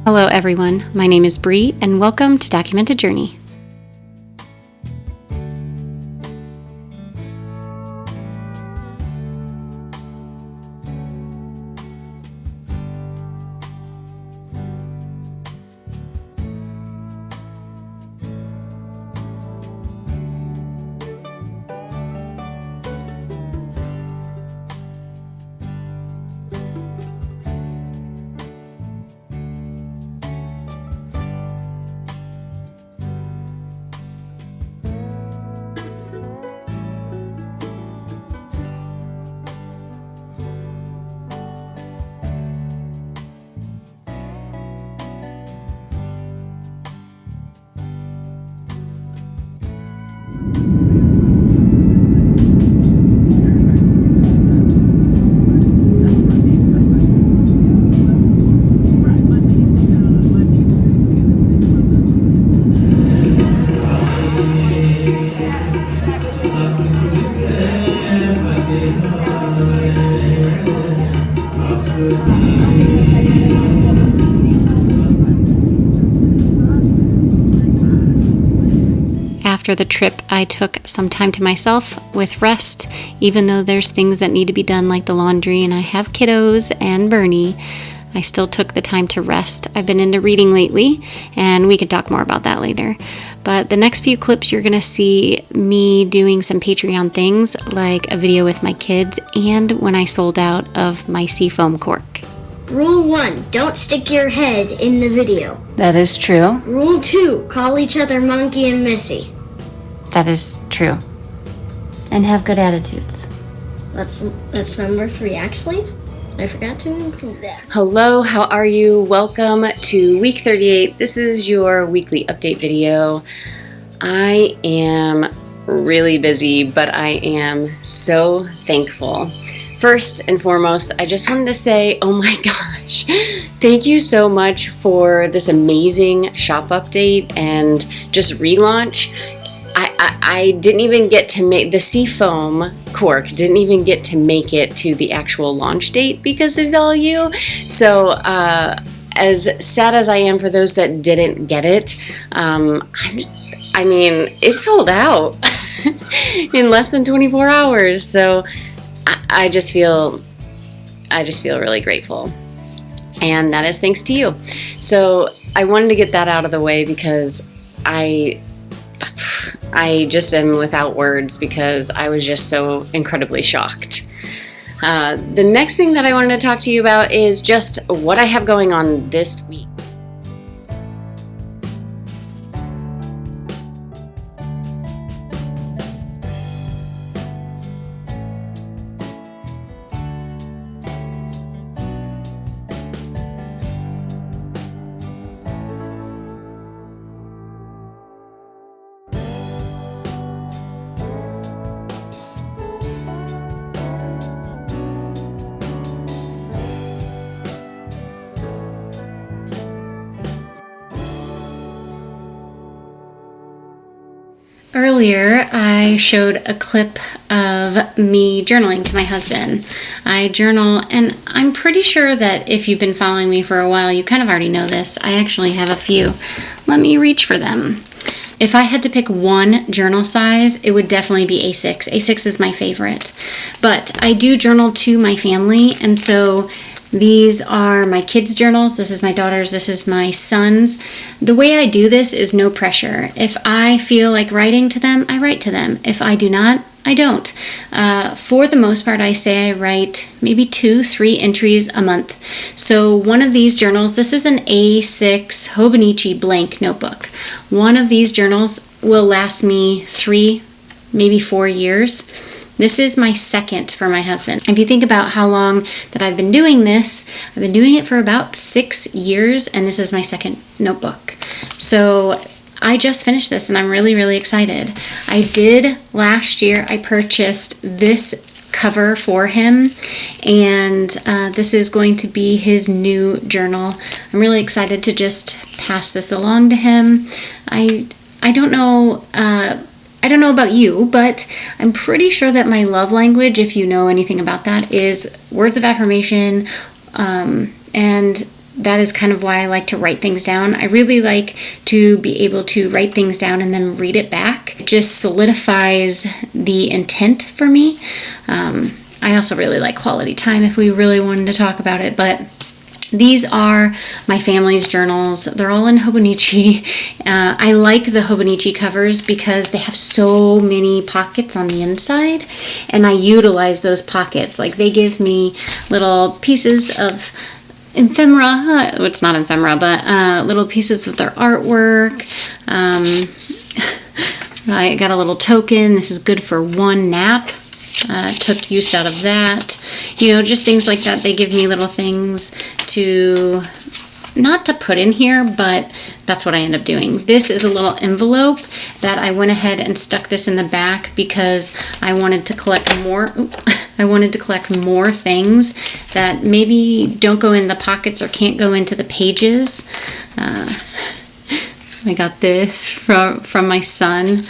Hello everyone, my name is Bree and welcome to Documented Journey. After the trip, I took some time to myself with rest, even though there's things that need to be done like the laundry and I have kiddos and Bernie. I still took the time to rest. I've been into reading lately, and we can talk more about that later. But the next few clips, you're going to see me doing some Patreon things, like a video with my kids and when I sold out of my Seafoam cork. Rule 1, don't stick your head in the video. That is true. Rule 2, call each other Monkey and Missy. That is true. And have good attitudes. That's number 3, actually. I forgot to include that. Hello, how are you? Welcome to week 38. This is your weekly update video. I am really busy, but I am so thankful. First and foremost, I just wanted to say, oh my gosh, thank you so much for this amazing shop update and just relaunch. I didn't even get to make the Seafoam cork, didn't even get to make it to the actual launch date because of all you. So as sad as I am for those that didn't get it, it sold out in less than 24 hours. So I just feel really grateful. And that is thanks to you. So I wanted to get that out of the way because I just am without words because I was just so incredibly shocked. The next thing that I wanted to talk to you about is just what I have going on this week. Earlier, I showed a clip of me journaling to my husband. I journal, and I'm pretty sure that if you've been following me for a while, you kind of already know this. I actually have a few. Let me reach for them. If I had to pick one journal size, it would definitely be A6. A6 is my favorite. But I do journal to my family, and so these are my kids' journals. This is my daughter's. This is my son's. The way I do this is no pressure. If I feel like writing to them, I write to them. If I do not, I don't. For the most part, I say I write maybe 2-3 entries a month. So one of these journals, this is an A6 Hobonichi blank notebook. One of these journals will last me 3, maybe 4 years. This is my second for my husband. If you think about how long that I've been doing this, I've been doing it for about 6 years, and this is my second notebook. So I just finished this, and I'm really, really excited. I did last year, I purchased this cover for him, and this is going to be his new journal. I'm really excited to just pass this along to him. I don't know about you, but I'm pretty sure that my love language, if you know anything about that, is words of affirmation and that is kind of why I like to write things down. I really like to be able to write things down and then read it back. It just solidifies the intent for me. I also really like quality time if we really wanted to talk about it, but these are my family's journals. They're all in Hobonichi. I like the Hobonichi covers because they have so many pockets on the inside, and I utilize those pockets. Like, they give me little pieces of ephemera. It's not ephemera, but little pieces of their artwork. I got a little token. This is good for one nap. Took use out of that. You know, just things like that. They give me little things to, not to put in here, but that's what I end up doing. This is a little envelope that I went ahead and stuck this in the back because I wanted to collect more. I wanted to collect more things that maybe don't go in the pockets or can't go into the pages. I got this from my son.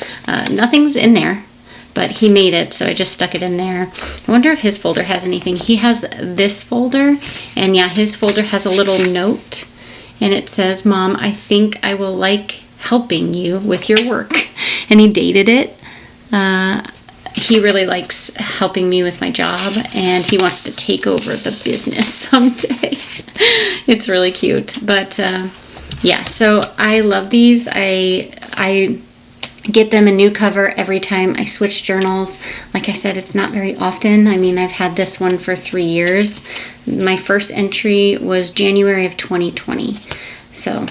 Nothing's in there, but he made it, so I just stuck it in there. I wonder if his folder has anything. He has this folder, and yeah, his folder has a little note, and it says, "Mom, I think I will like helping you with your work." And he dated it. He really likes helping me with my job, and he wants to take over the business someday. It's really cute. But yeah, so I love these. I get them a new cover every time I switch journals. Like I said, it's not very often. I mean, I've had this one for 3 years. My first entry was January of 2020. So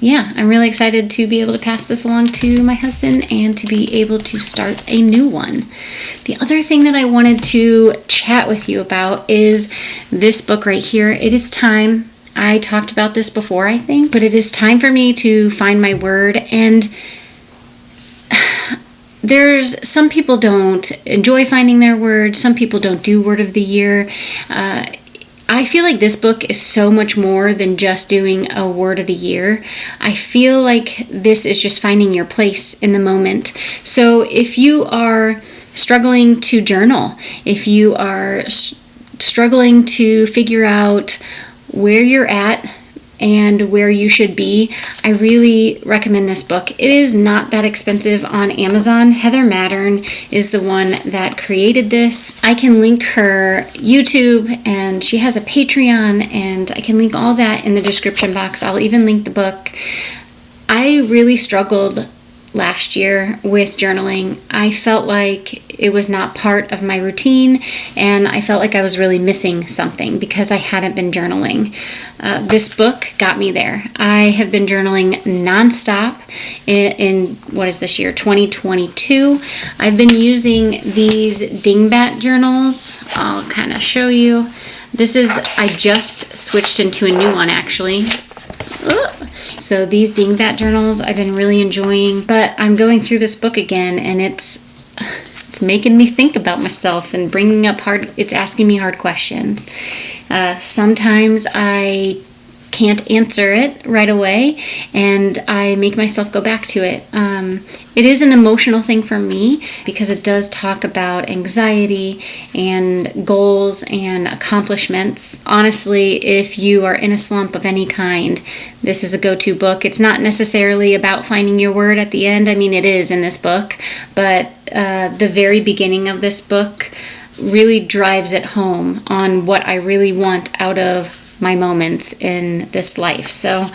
yeah, I'm really excited to be able to pass this along to my husband and to be able to start a new one. The other thing that I wanted to chat with you about is this book right here. It is time. I talked about this before, I think, but it is time for me to find my word. And there's some people don't enjoy finding their word. Some people don't do word of the year. I feel like this book is so much more than just doing a word of the year. I feel like this is just finding your place in the moment. So if you are struggling to journal, if you are struggling to figure out where you're at and where you should be, I really recommend this book. It is not that expensive on Amazon. Heather Mattern is the one that created this. I can link her YouTube, and she has a Patreon, and I can link all that in the description box. I'll even link the book. I really struggled last year with journaling. I felt like it was not part of my routine, and I felt like I was really missing something because I hadn't been journaling. This book got me there. I have been journaling nonstop in what is this year, 2022. I've been using these Dingbat journals. I'll kind of show you. I just switched into a new one, actually. So these Dingbat journals I've been really enjoying, but I'm going through this book again, and it's making me think about myself and it's asking me hard questions. Sometimes I can't answer it right away, and I make myself go back to it. It is an emotional thing for me because it does talk about anxiety and goals and accomplishments. Honestly, if you are in a slump of any kind, this is a go-to book. It's not necessarily about finding your word at the end. I mean, it is in this book, but the very beginning of this book really drives it home on what I really want out of my moments in this life. So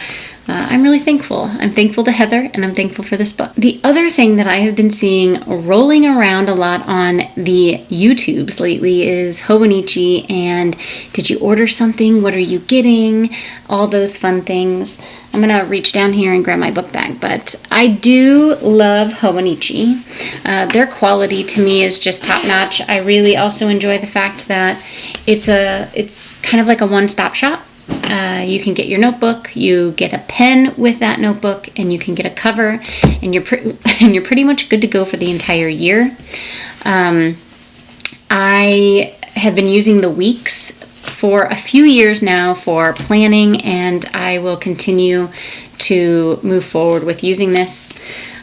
I'm really thankful. I'm thankful to Heather, and I'm thankful for this book. The other thing that I have been seeing rolling around a lot on the YouTubes lately is Hobonichi and did you order something? What are you getting? All those fun things. I'm going to reach down here and grab my book bag, but I do love Hobonichi. Their quality to me is just top notch. I really also enjoy the fact that it's kind of like a one-stop shop. You can get your notebook, you get a pen with that notebook, and you can get a cover, and you're pretty much good to go for the entire year. I have been using the Weeks for a few years now for planning, and I will continue to move forward with using this.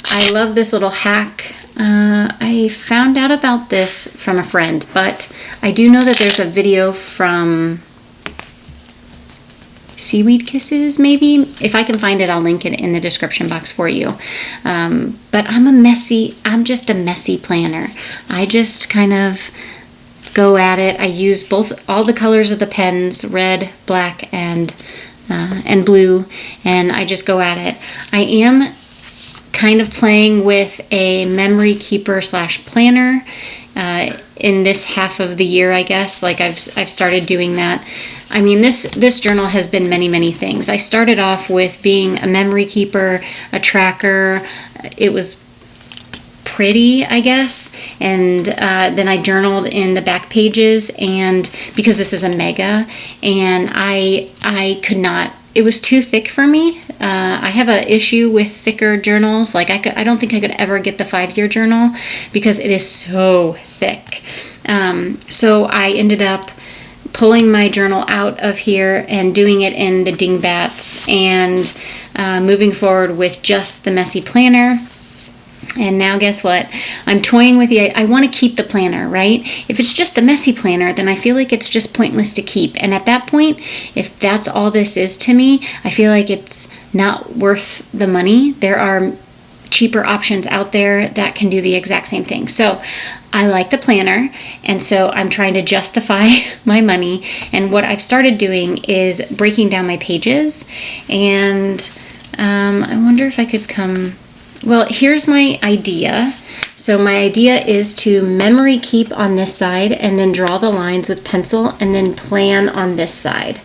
I love this little hack. I found out about this from a friend, but I do know that there's a video from Seaweed Kisses, maybe. If I can find it, I'll link it in the description box for you. But I'm just a messy planner. I just kind of go at it. I use all the colors of the pens, red, black, and blue, and I just go at it. I am kind of playing with a memory keeper / planner in this half of the year, I guess. Like I've started doing that. I mean, this journal has been many things. I started off with being a memory keeper, a tracker. It was pretty, I guess, and then I journaled in the back pages, and because this is a mega, and I could not. It was too thick for me. I have an issue with thicker journals. Like I don't think I could ever get the 5-year journal because it is so thick. So I ended up pulling my journal out of here and doing it in the Dingbats, and moving forward with just the messy planner. And now guess what? I'm toying with I want to keep the planner, right? If it's just a messy planner, then I feel like it's just pointless to keep. And at that point, if that's all this is to me, I feel like it's not worth the money. There are cheaper options out there that can do the exact same thing. So I like the planner, and so I'm trying to justify my money. And what I've started doing is breaking down my pages, and I wonder if I could come... Well, here's my idea. So my idea is to memory keep on this side and then draw the lines with pencil and then plan on this side.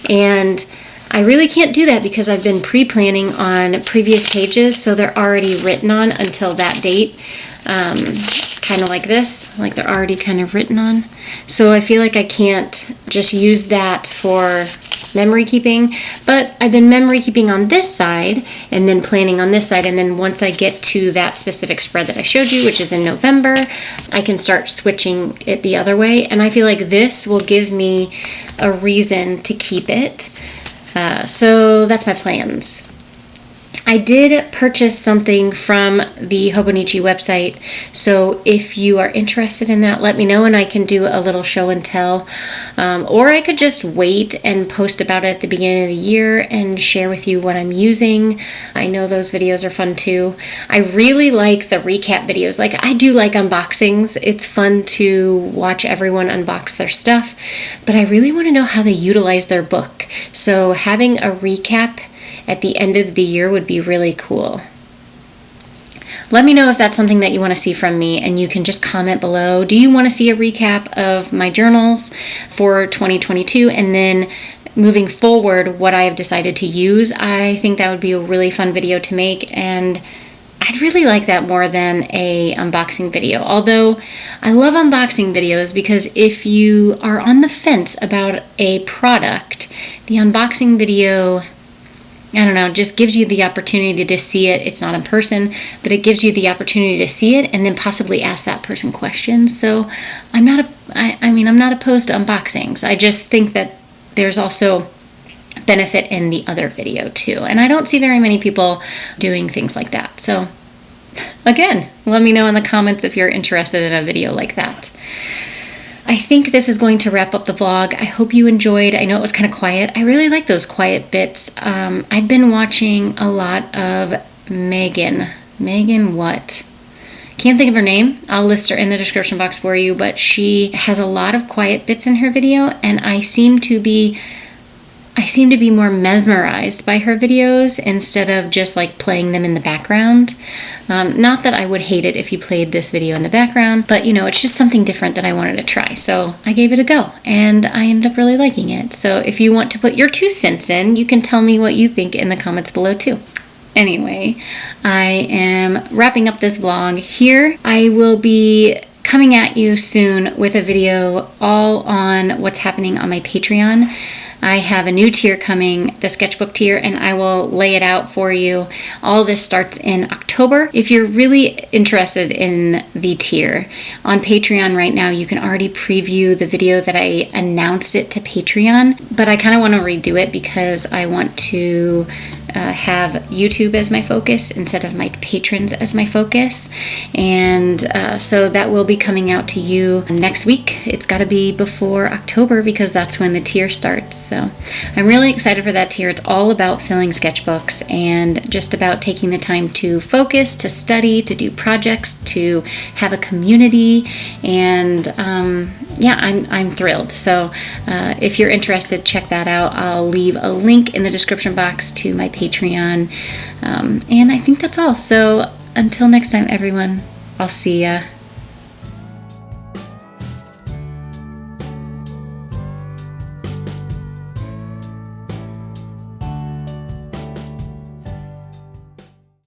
And I really can't do that because I've been pre-planning on previous pages, so they're already written on until that date. Kind of like this, like they're already kind of written on. So I feel like I can't just use that for memory keeping, but I've been memory keeping on this side and then planning on this side, and then once I get to that specific spread that I showed you, which is in November, I can start switching it the other way, and I feel like this will give me a reason to keep it. So that's my plans. I did purchase something from the Hobonichi website, so if you are interested in that, let me know and I can do a little show and tell. Or I could just wait and post about it at the beginning of the year and share with you what I'm using. I know those videos are fun too. I really like the recap videos. Like, I do like unboxings. It's fun to watch everyone unbox their stuff, but I really want to know how they utilize their book. So having a recap at the end of the year would be really cool. Let me know if that's something that you want to see from me, and you can just comment below. Do you want to see a recap of my journals for 2022, and then moving forward what I have decided to use? I think that would be a really fun video to make, and I'd really like that more than a unboxing video. Although I love unboxing videos because if you are on the fence about a product, the unboxing video, I don't know, just gives you the opportunity to see it. It's not in person, but it gives you the opportunity to see it and then possibly ask that person questions. So I'm not opposed to unboxings. I just think that there's also benefit in the other video too. And I don't see very many people doing things like that. So again, let me know in the comments if you're interested in a video like that. I think this is going to wrap up the vlog. I hope you enjoyed. I know it was kind of quiet. I really like those quiet bits. I've been watching a lot of Megan. Megan what? Can't think of her name. I'll list her in the description box for you, but she has a lot of quiet bits in her video, and I seem to be more mesmerized by her videos instead of just like playing them in the background. Not that I would hate it if you played this video in the background, but you know, it's just something different that I wanted to try. So I gave it a go and I ended up really liking it. So if you want to put your 2 cents in, you can tell me what you think in the comments below too. Anyway, I am wrapping up this vlog here. I will be coming at you soon with a video all on what's happening on my Patreon. I have a new tier coming, the sketchbook tier, and I will lay it out for you. All this starts in October. If you're really interested in the tier, on Patreon right now, you can already preview the video that I announced it to Patreon, but I kind of want to redo it because I want to have YouTube as my focus instead of my patrons as my focus. And so that will be coming out to you next week. It's got to be before October because that's when the tier starts. So I'm really excited for that tier. It's all about filling sketchbooks and just about taking the time to focus, to study, to do projects, to have a community. And yeah, I'm thrilled. So if you're interested, check that out. I'll leave a link in the description box to my Patreon. And I think that's all. So until next time, everyone, I'll see ya.